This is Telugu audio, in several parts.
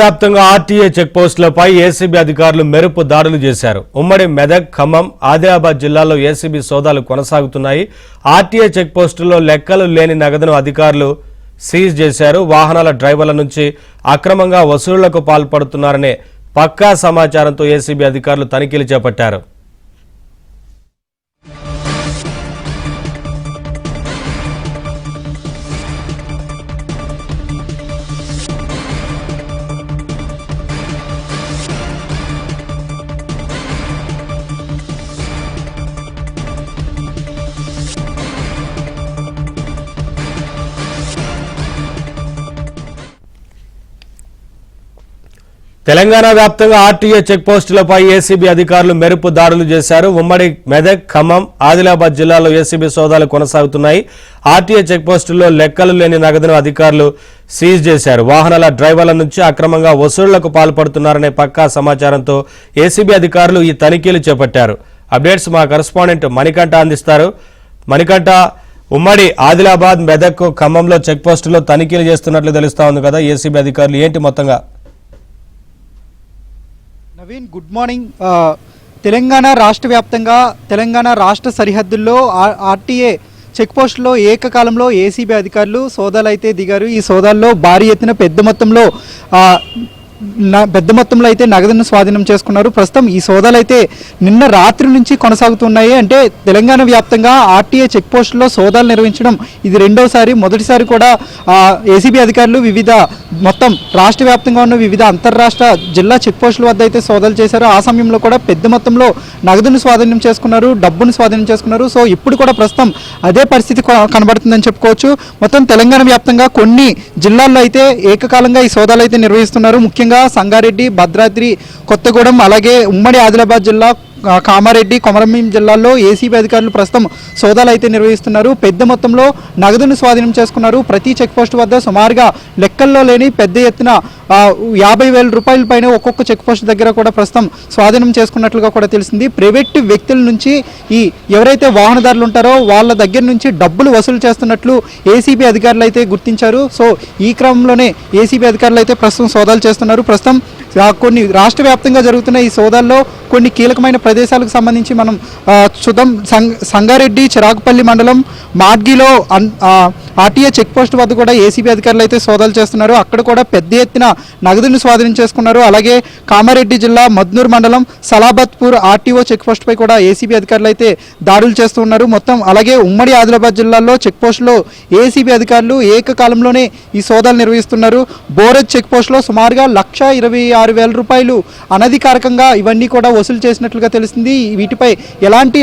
వ్యాప్తంగా ఆర్టీఏ చెక్ పోస్టులపై ఏసీబీ అధికారులు మెరుపు దాడులు చేశారు. ఉమ్మడి మెదక్, ఖమ్మం, ఆదిలాబాద్ జిల్లాల్లో ఏసీబీ సోదాలు కొనసాగుతున్నాయి. ఆర్టీఏ చెక్ పోస్టుల్లో లెక్కలు లేని నగదును అధికారులు సీజ్ చేశారు. వాహనాల డ్రైవర్ల నుంచి అక్రమంగా వసూళ్లకు పాల్పడుతున్నారనే పక్కా సమాచారంతో ఏసీబీ అధికారులు తనిఖీలు చేపట్టారు. తెలంగాణ వ్యాప్తంగా ఆర్టీఏ చెక్ పోస్టులపై ఏసీబీ అధికారులు మెరుపు దాడులు చేశారు. ఉమ్మడి మెదక్, ఖమ్మం, ఆదిలాబాద్ జిల్లాలో ఏసీబీ సోదాలు కొనసాగుతున్నాయి. ఆర్టీఏ చెక్ పోస్టుల్లో లెక్కలు లేని నగదును అధికారులు సీజ్ చేశారు. వాహనాల డ్రైవర్ల నుంచి అక్రమంగా వసూళ్లకు పాల్పడుతున్నారనే పక్కా సమాచారంతో ఏసీబీ అధికారులు ఈ తనిఖీలు చేపట్టారు. అప్డేట్స్ మా కరెస్పాండెంట్ మణికంఠ అందిస్తారు. మణికంఠ, ఉమ్మడి ఆదిలాబాద్, మెదక్, ఖమ్మంలో చెక్ పోస్టుల్లో తనిఖీలు చేస్తున్నట్లు తెలుస్తా ఉంది కదా, ఏసీబీ అధికారులు ఏంటి మొత్తంగా? Naveen, good morning. తెలంగాణ రాష్ట్ర వ్యాప్తంగా తెలంగాణ రాష్ట్ర సరిహద్దుల్లో ఆర్టీఏ చెక్ పోస్టులో ఏకకాలంలో ఏసీబీ అధికారులు సోదాలు అయితే దిగారు. ఈ సోదాల్లో భారీ ఎత్తున పెద్ద మొత్తంలో అయితే నగదును స్వాధీనం చేసుకున్నారు. ప్రస్తుతం ఈ సోదాలు అయితే నిన్న రాత్రి నుంచి కొనసాగుతున్నాయి. అంటే తెలంగాణ వ్యాప్తంగా ఆర్టీఏ చెక్ పోస్టుల్లో సోదాలు నిర్వహించడం ఇది రెండోసారి. మొదటిసారి కూడా ఏసీబీ అధికారులు మొత్తం రాష్ట్ర వ్యాప్తంగా ఉన్న వివిధ అంతర్రాష్ట్ర జిల్లా చెక్ పోస్టుల వద్ద అయితే సోదాలు చేశారు. ఆ సమయంలో కూడా పెద్ద మొత్తంలో నగదును స్వాధీనం చేసుకున్నారు, డబ్బును స్వాధీనం చేసుకున్నారు. సో ఇప్పుడు కూడా ప్రస్తుతం అదే పరిస్థితి కనబడుతుందని చెప్పుకోవచ్చు. మొత్తం తెలంగాణ వ్యాప్తంగా కొన్ని జిల్లాల్లో అయితే ఏకకాలంగా ఈ సోదాలు అయితే నిర్వహిస్తున్నారు. ముఖ్యంగా సంగారెడ్డి, భద్రాద్రి కొత్తగూడెం, అలాగే ఉమ్మడి ఆదిలాబాద్ జిల్లా, కామారెడ్డి, కొమరంభీం జిల్లాల్లో ఏసీబీ అధికారులు ప్రస్తుతం సోదాలు అయితే నిర్వహిస్తున్నారు. పెద్ద మొత్తంలో నగదును స్వాధీనం చేసుకున్నారు. ప్రతి చెక్ పోస్ట్ వద్ద సుమారుగా లెక్కల్లో లేని పెద్ద ఎత్తున 50,000 రూపాయల పైన ఒక్కొక్క చెక్ పోస్ట్ దగ్గర కూడా ప్రస్తుతం స్వాధీనం చేసుకున్నట్లుగా కూడా తెలిసింది. ప్రైవేట్ వ్యక్తుల నుంచి ఎవరైతే వాహనదారులు ఉంటారో వాళ్ళ దగ్గర నుంచి డబ్బులు వసూలు చేస్తున్నట్లు ఏసీబీ అధికారులు అయితే గుర్తించారు. సో ఈ క్రమంలోనే ఏసీబీ అధికారులు అయితే ప్రస్తుతం సోదాలు చేస్తున్నారు. ప్రస్తుతం కొన్ని రాష్ట్ర వ్యాప్తంగా జరుగుతున్న ఈ సోదాల్లో కొన్ని కీలకమైన ప్రదేశాలకు సంబంధించి మనం చూద్దాం. సంగారెడ్డి, చిరాకుపల్లి మండలం మాడ్గిలో ఆర్టీఏ చెక్ పోస్ట్ వద్ద కూడా ఏసీబీ అధికారులు అయితే సోదాలు చేస్తున్నారు. అక్కడ కూడా పెద్ద ఎత్తున నగదును స్వాధీనం చేసుకున్నారు. అలాగే కామారెడ్డి జిల్లా మద్నూర్ మండలం సలాబత్పూర్ ఆర్టీఓ చెక్ పోస్ట్ పై కూడా ఏసీబీ అధికారులు అయితే దాడులు చేస్తున్నారు. మొత్తం అలాగే ఉమ్మడి ఆదిలాబాద్ జిల్లాలో చెక్ పోస్టులో ఏసీబీ అధికారులు ఏకకాలంలోనే ఈ సోదాలు నిర్వహిస్తున్నారు. బోరజ్ చెక్ పోస్టులో సుమారుగా 1,26,000 రూపాయలు అనధికారికంగా ఇవన్నీ కూడా వసూలు చేసినట్లుగా తెలిసింది. వీటిపై ఎలాంటి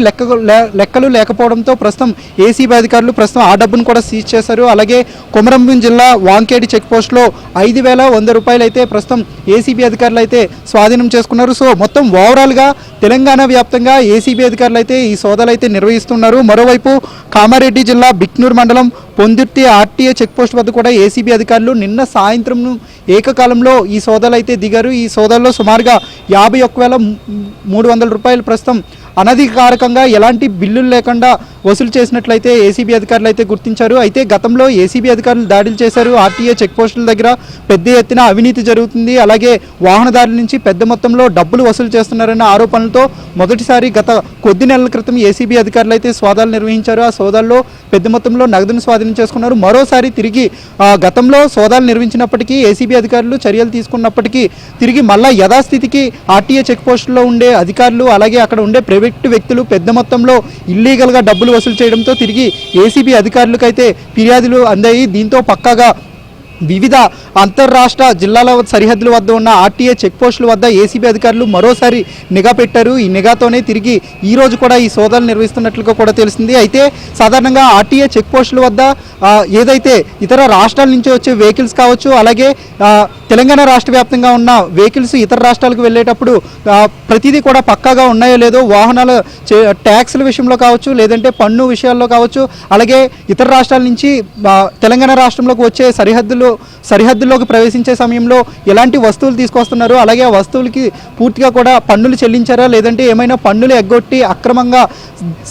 లెక్కలు లేకపోవడంతో ప్రస్తుతం ఏసీబీ అధికారులు ప్రస్తుతం ఆ డబ్బును కూడా సీజ్ చేశారు. అలాగే కొమరంభీం జిల్లా వాంకేడి చెక్ పోస్టులో 5,100 రూపాయలు అయితే ప్రస్తుతం ఏసీబీ అధికారులు అయితే స్వాధీనం చేసుకున్నారు. సో మొత్తం ఓవరాల్గా తెలంగాణ వ్యాప్తంగా ఏసీబీ అధికారులు అయితే ఈ సోదాలు అయితే నిర్వహిస్తున్నారు. మరోవైపు కామారెడ్డి జిల్లా బిక్నూర్ మండలం పొందుర్తి ఆర్టీఏ చెక్ పోస్ట్ వద్ద కూడా ఏసీబీ అధికారులు నిన్న సాయంత్రం ఏకకాలంలో ఈ సోదాలు అయితే దిగారు. ఈ సోదాల్లో సుమారుగా 51,300 రూపాయలు ప్రస్తుతం అనధికారికంగా ఎలాంటి బిల్లులు లేకుండా వసూలు చేసినట్లయితే ఏసీబీ అధికారులు అయితే గుర్తించారు. అయితే గతంలో ఏసీబీ అధికారులు దాడులు చేశారు. ఆర్టీఏ చెక్ పోస్టుల దగ్గర పెద్ద ఎత్తున అవినీతి జరుగుతుంది, అలాగే వాహనదారుల నుంచి పెద్ద మొత్తంలో డబ్బులు వసూలు చేస్తున్నారన్న ఆరోపణలతో మొదటిసారి గత కొద్ది నెలల క్రితం ఏసీబీ అధికారులు అయితే సోదాలు నిర్వహించారు. ఆ సోదాల్లో పెద్ద మొత్తంలో నగదును స్వాధీనం చేసుకున్నారు. మరోసారి తిరిగి గతంలో సోదాలు నిర్వహించినప్పటికీ ఏసీబీ అధికారులు చర్యలు తీసుకున్నప్పటికీ తిరిగి మళ్ళా యథాస్థితికి ఆర్టీఏ చెక్ పోస్టుల్లో ఉండే అధికారులు, అలాగే అక్కడ ఉండే ప్రైవేట్ వ్యక్తులు పెద్ద మొత్తంలో ఇల్లీగల్గా డబ్బులు వసూలు చేయడంతో తిరిగి ఏసీబీ అధికారులకైతే ఫిర్యాదులు అందాయి. దీంతో పక్కాగా వివిధ అంతర్రాష్ట్ర జిల్లాల సరిహద్దుల వద్ద ఉన్న ఆర్టీఏ చెక్ పోస్టుల వద్ద ఏసీబీ అధికారులు మరోసారి నిఘా పెట్టారు. ఈ నిఘాతోనే తిరిగి ఈ రోజు కూడా ఈ సోదాలు నిర్వహిస్తున్నట్లుగా కూడా తెలిసింది. అయితే సాధారణంగా ఆర్టీఏ చెక్ పోస్టుల వద్ద ఏదైతే ఇతర రాష్ట్రాల నుంచి వచ్చే వెహికల్స్ కావచ్చు, అలాగే తెలంగాణ రాష్ట్ర వ్యాప్తంగా ఉన్న వెహికల్స్ ఇతర రాష్ట్రాలకు వెళ్ళేటప్పుడు ప్రతిదీ కూడా పక్కాగా ఉన్నాయో లేదో వాహనాల ట్యాక్స్ల విషయంలో కావచ్చు, లేదంటే పన్ను విషయాల్లో కావచ్చు, అలాగే ఇతర రాష్ట్రాల నుంచి తెలంగాణ రాష్ట్రంలోకి వచ్చే సరిహద్దుల్లో సరిహద్దుల్లోకి ప్రవేశించే సమయంలో ఎలాంటి వస్తువులు తీసుకొస్తున్నారు, అలాగే ఆ వస్తువులకి పూర్తిగా కూడా పన్నులు చెల్లించారా, లేదంటే ఏమైనా పన్నులు ఎగ్గొట్టి అక్రమంగా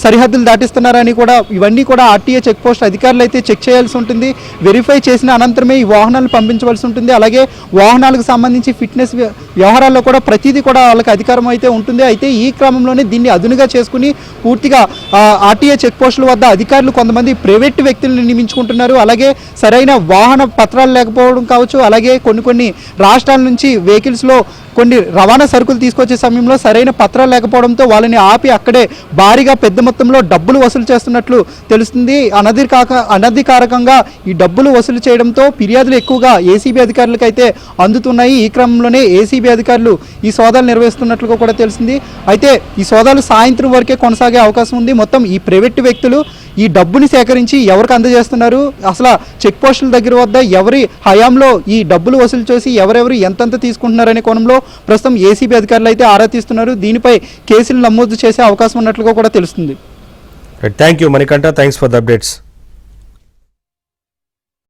సరిహద్దులు దాటిస్తున్నారని కూడా ఇవన్నీ కూడా ఆర్టీఏ చెక్ పోస్ట్ అధికారులు అయితే చెక్ చేయాల్సి ఉంటుంది. వెరిఫై చేసిన అనంతరమే ఈ వాహనాలు పంపించవలసి ఉంటుంది. అలాగే వాహనాలకు సంబంధించి ఫిట్నెస్ వ్యవహారాల్లో కూడా ప్రతిదీ కూడా వాళ్ళకి అధికారం అయితే ఉంటుంది. అయితే ఈ క్రమంలోనే దీన్ని అదునుగా చేసుకుని పూర్తిగా ఆర్టీఏ చెక్ పోస్టుల వద్ద అధికారులు కొంతమంది ప్రైవేట్ వ్యక్తులను నియమించుకుంటున్నారు. అలాగే సరైన వాహన పత్రాలు లేకపోవడం కావచ్చు, అలాగే కొన్ని రాష్ట్రాల నుంచి వెహికల్స్లో కొన్ని రవాణా సరుకులు తీసుకొచ్చే సమయంలో సరైన పత్రాలు లేకపోవడంతో వాళ్ళని ఆపి అక్కడే భారీగా పెద్ద మొత్తంలో డబ్బులు వసూలు చేస్తున్నట్లు తెలుస్తుంది. అనధికారికంగా ఈ డబ్బులు వసూలు చేయడంతో ఫిర్యాదులు ఎక్కువగా ఏసీబీ అధికారులకు అయితే అందుతున్నాయి. ఈ క్రమంలోనే ఏసీబీ అధికారులు ఈ సోదాలు నిర్వహిస్తున్నట్లుగా కూడా తెలిసింది. అయితే ఈ సోదాలు సాయంత్రం వరకే కొనసాగే అవకాశం ఉంది. మొత్తం ఈ ప్రైవేట్ వ్యక్తులు ఈ డబ్బుని సేకరించి ఎవరికి అందజేస్తున్నారు, అసలు చెక్ పోస్టుల దగ్గర వద్ద ఎవరి హయాంలో ఈ డబ్బులు వసూలు చేసి ఎవరెవరు ఎంతెంత తీసుకుంటున్నారనే కోణంలో ప్రస్తుతం ఏసీబీ అధికారులు అయితే ఆరా తీస్తున్నారు. దీనిపై కేసులు నమోదు చేసే అవకాశం ఉన్నట్లుగా కూడా తెలుస్తుంది. Thank you Manikanta, thanks for the updates.